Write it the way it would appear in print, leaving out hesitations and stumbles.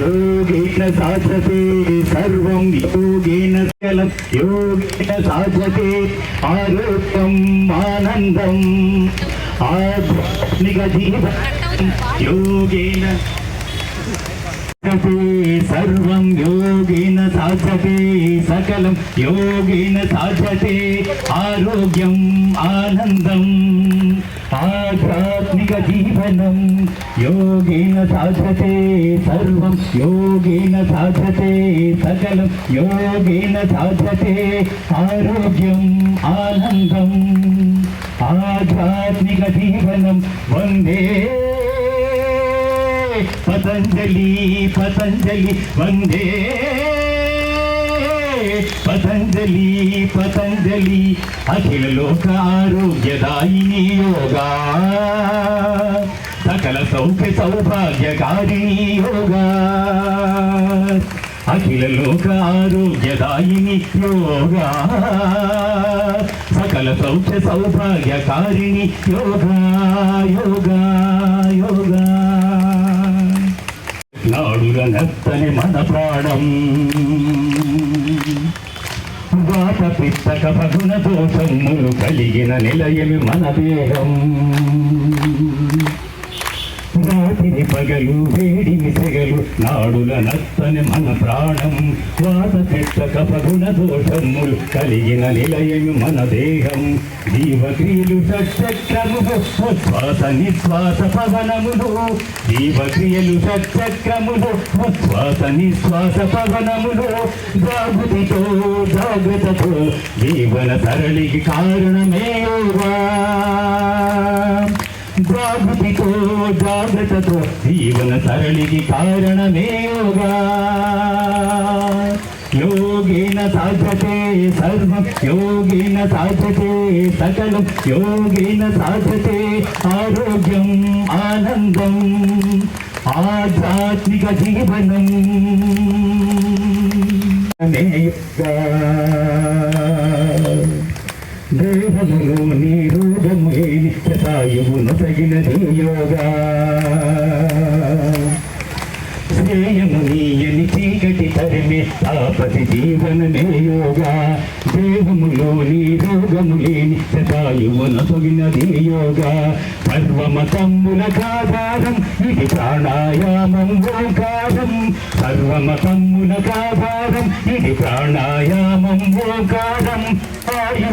योगेन साधते सर्वं योगेन सकलं योगेन साधते आरोग्यम् आनन्दम् आध्यात्मिकजीवनं योगेन सर्वं योगेन साधते सकलं योगेन साधते आरोग्यम् आनन्दम् आध्यात्मिकजीवनं योगेन साधते सर्वं योगेन साधते सकलं योगेन साधते आरोग्यम् आनन्दम् आध्यात्मिकजीवनं वन्दे पतंजलि पतंजलि वंदे पतंजलि पतंजलि अखिल लोक आरोग्यदायिनी योगा सकल सौख्य सौभाग्यकारिणी योगा अखिल लोक आरोग्यदायिनी योगा सकल सौख्य सौभाग्यकारिणी योगा योगा योगा నాడురనత్తని మన ప్రాణం వాత పిత్తక పగుణ దోషములు కలిగిన నిలయమి మన దేహం రాత్రి పగలు వేడిని సెగలు నాడుల నత్తని మన ప్రాణం వాత పిత్తక పగుణ దోషములు కలిగిన నిలయమి మన దేహం జీవక్రియలు షట్చక్రములు శ్వాస నిశ్వాస పవనములు జీవక్రియలు షట్చక్రములు శ్వాస నిశ్వాస పవనములు జాగృతితో జాగ్రత్తతో జీవన సరళికి కారణమే యోగా జాగృతితో జాగ్రత్తతో జీవన సరళికి కారణమే యోగా योगेन साधते सर्वं योगेन साधते सकलं योगेन साधते आरोग्यम् आनन्दम् आध्यात्मिकजीवनम् देहमुलोनि रोगमुले नित्यतायुవును తగినది యోగా శ్రేయమునీయని చీకటి తరిమే తాపసి జీవనమే యోగా దేహములోని రోగములేని శతాయువున తొగినది యోగా సర్వమతమ్ములకాధారం ఇది ప్రాణాయామం ఓంకారం సర్వమతమ్ములకాధారం ఇది ప్రాణాయామం ఓంకారం ఆయు